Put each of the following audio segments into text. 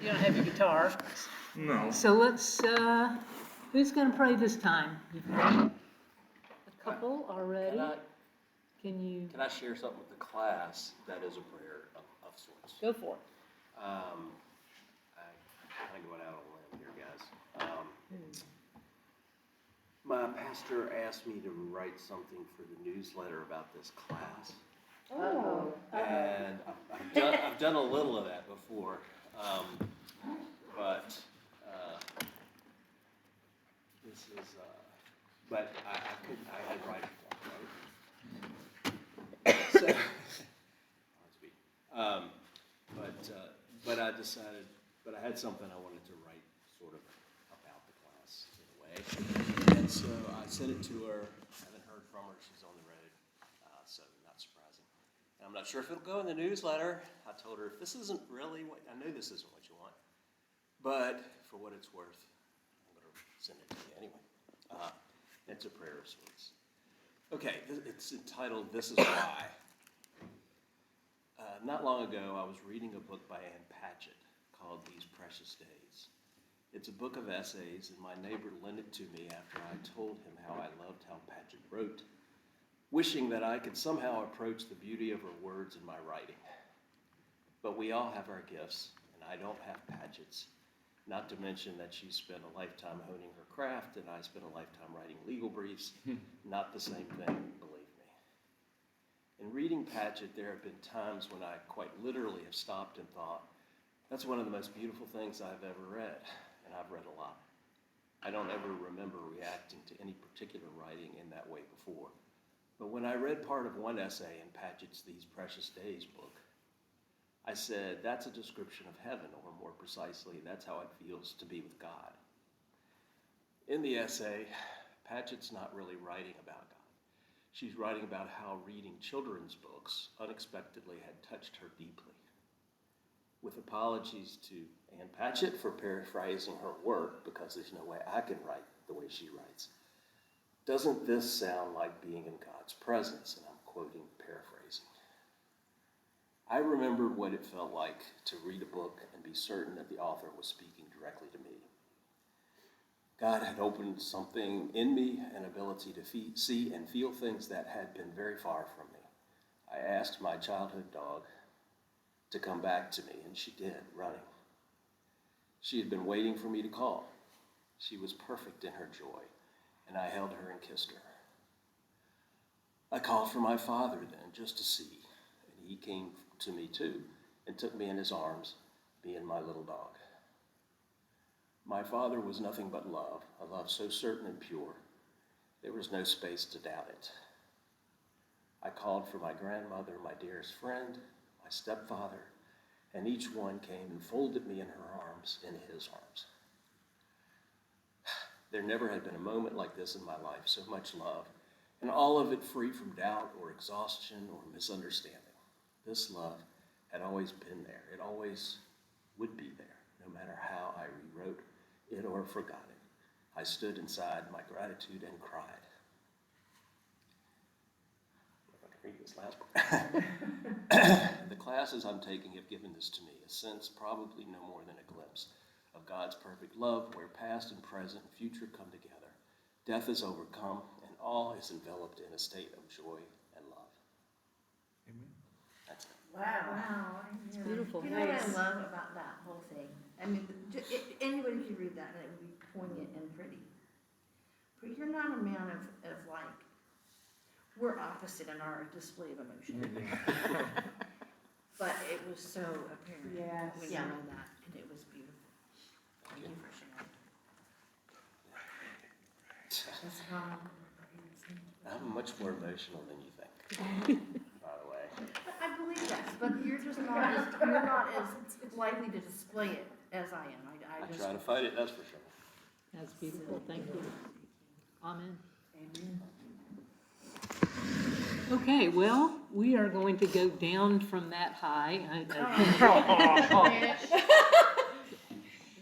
you don't have your guitar. No. So let's, who's gonna pray this time? You've got a couple already. Can I share something with the class that is a prayer of sorts? go for it. I'm going out on a limb here, guys. My pastor asked me to write something for the newsletter about this class. Oh. And I've done a little of that before, but this is, but I had to write it down, right? So, but I decided, but I had something I wanted to write sort of about the class in a way. And so I sent it to her. I haven't heard from her. She's on the road, so not surprising. And I'm not sure if it'll go in the newsletter. I told her, if this isn't really what, I know this isn't what you want, but for what it's worth, I'm going to send it to you anyway. It's a prayer of sorts. Okay, it's entitled, This Is Why. Not long ago, I was reading a book by Ann Patchett called These Precious Days. It's a book of essays, and my neighbor lent it to me after I told him how I loved how Patchett wrote, wishing that I could somehow approach the beauty of her words in my writing. But we all have our gifts, and I don't have Patchett's, not to mention that she spent a lifetime honing her craft, and I spent a lifetime writing legal briefs. Not the same thing, believe me. In reading Patchett, there have been times when I quite literally have stopped and thought, that's one of the most beautiful things I've ever read, and I've read a lot. I don't ever remember reacting to any particular writing in that way before. But when I read part of one essay in Patchett's These Precious Days book, I said, that's a description of heaven, or more precisely, that's how it feels to be with God. In the essay, Patchett's not really writing about God. She's writing about how reading children's books unexpectedly had touched her deeply. With apologies to Ann Patchett for paraphrasing her work, because there's no way I can write the way she writes. Doesn't this sound like being in God's presence? And I'm quoting, paraphrasing. I remembered what it felt like to read a book and be certain that the author was speaking directly to me. God had opened something in me, an ability to see and feel things that had been very far from me. I asked my childhood dog to come back to me, and she did, running. She had been waiting for me to call. She was perfect in her joy, and I held her and kissed her. I called for my father then, just to see, and he came to me too, and took me in his arms, me and my little dog. My father was nothing but love, a love so certain and pure, there was no space to doubt it. I called for my grandmother, my dearest friend, my stepfather, and each one came and folded me in her arms, in his arms. There never had been a moment like this in my life, so much love, and all of it free from doubt or exhaustion or misunderstanding. This love had always been there. It always would be there, no matter how I rewrote it or forgot it. I stood inside my gratitude and cried. I'm going to read this last part. The classes I'm taking have given this to me, a sense, probably no more than a glimpse, of God's perfect love, where past and present and future come together. Death is overcome, and all is enveloped in a state of joy and love. Amen. That's it. Wow. It's beautiful. You know what I love about that whole thing? I mean, anybody could read that and it would be poignant and pretty. But you're not a man of like, we're opposite in our display of emotion. But it was so apparent when you know that, and it was beautiful. Thank you for sharing. I'm much more emotional than you think, by the way. I believe that, but you're not as likely to display it as I am. I try to fight it, that's for sure. That's beautiful. Thank you. Amen. Amen. Okay, well, we are going to go down from that high.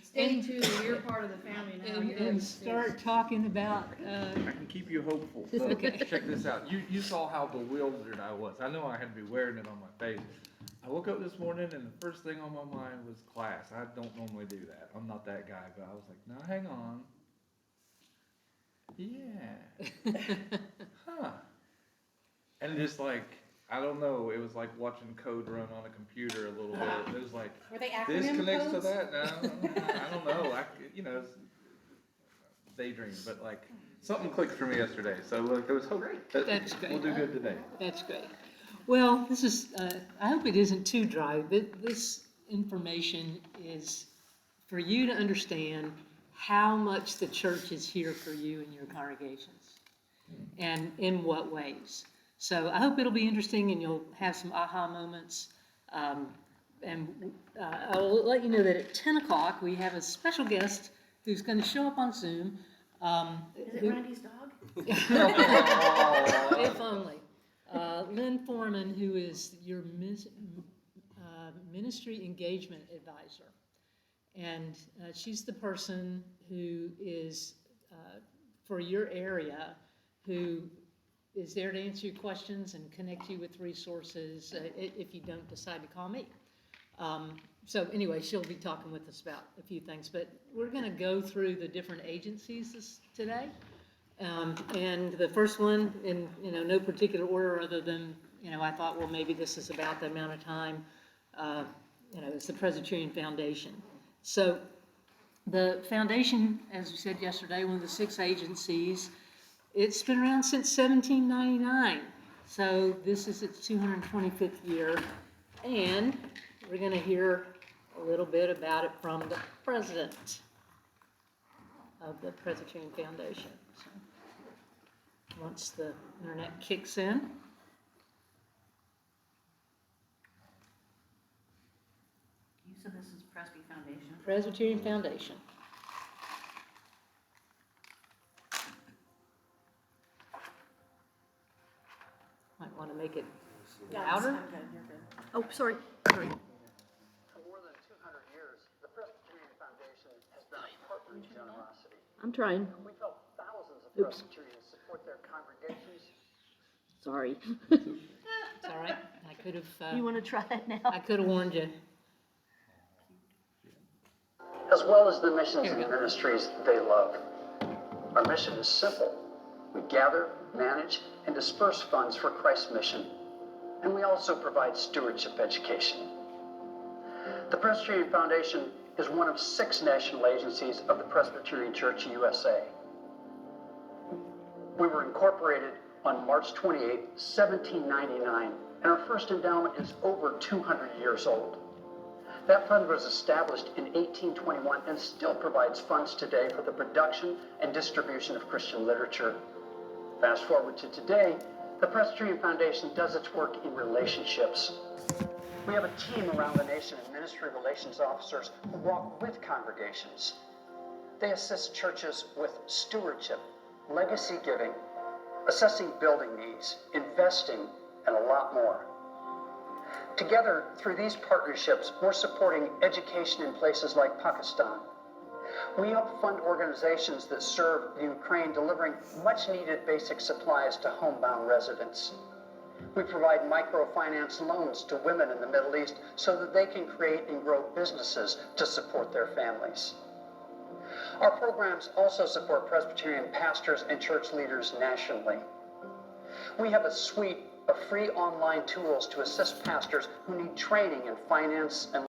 Stay tuned, you're part of the family now. And start talking about, I can keep you hopeful. Okay. Check this out. You saw how bewildered I was. I know I had to be wearing it on my face. I woke up this morning and the first thing on my mind was class. I don't normally do that. I'm not that guy, but I was like, no, hang on. Yeah. Huh. And just like, I don't know, it was like watching code run on a computer a little bit. It was like, Were they this acronym connects to codes? that? No, I don't know. It's daydream, but like, something clicked for me yesterday. So like, there was hope. That's great. We'll do good today. That's great. Well, this is, I hope it isn't too dry. This information is for you to understand how much the church is here for you and your congregations, and in what ways. So I hope it'll be interesting and you'll have some aha moments. I'll let you know that at 10 o'clock, we have a special guest who's going to show up on Zoom. Is it Randy's dog? If only. Lynn Foreman, who is your ministry engagement advisor. And she's the person who is, for your area, who is there to answer your questions and connect you with resources if you don't decide to call me. So anyway, she'll be talking with us about a few things, but we're going to go through the different agencies today. And the first one, in no particular order other than, I thought, well, maybe this is about the amount of time, it's the Presbyterian Foundation. So the foundation, as we said yesterday, one of the 6 agencies, it's been around since 1799. So this is its 225th year. And we're going to hear a little bit about it from the president of the Presbyterian Foundation. So once the internet kicks in. You said this is Presby Foundation. Presbyterian Foundation. Might want to make it louder. I'm good, you're good. Oh, sorry. Sorry. For more than 200 years, the Presbyterian Foundation has been a partner in generosity. I'm trying. We've helped thousands of Oops. Presbyterians support their congregations. Sorry. It's all right. I could have. You want to try it now? I could have warned you. As well as the missions Here we and go. ministries they love. Our mission is simple. We gather, manage, and disperse funds for Christ's mission. And we also provide stewardship education. The Presbyterian Foundation is one of 6 national agencies of the Presbyterian Church USA. We were incorporated on March 28, 1799, and our first endowment is over 200 years old. That fund was established in 1821 and still provides funds today for the production and distribution of Christian literature. Fast forward to today, the Presbyterian Foundation does its work in relationships. We have a team around the nation of ministry relations officers who walk with congregations. They assist churches with stewardship, legacy giving, assessing building needs, investing, and a lot more. Together, through these partnerships, we're supporting education in places like Pakistan. We help fund organizations that serve the Ukraine, delivering much-needed basic supplies to homebound residents. We provide microfinance loans to women in the Middle East so that they can create and grow businesses to support their families. Our programs also support Presbyterian pastors and church leaders nationally. We have a suite of free online tools to assist pastors who need training in finance and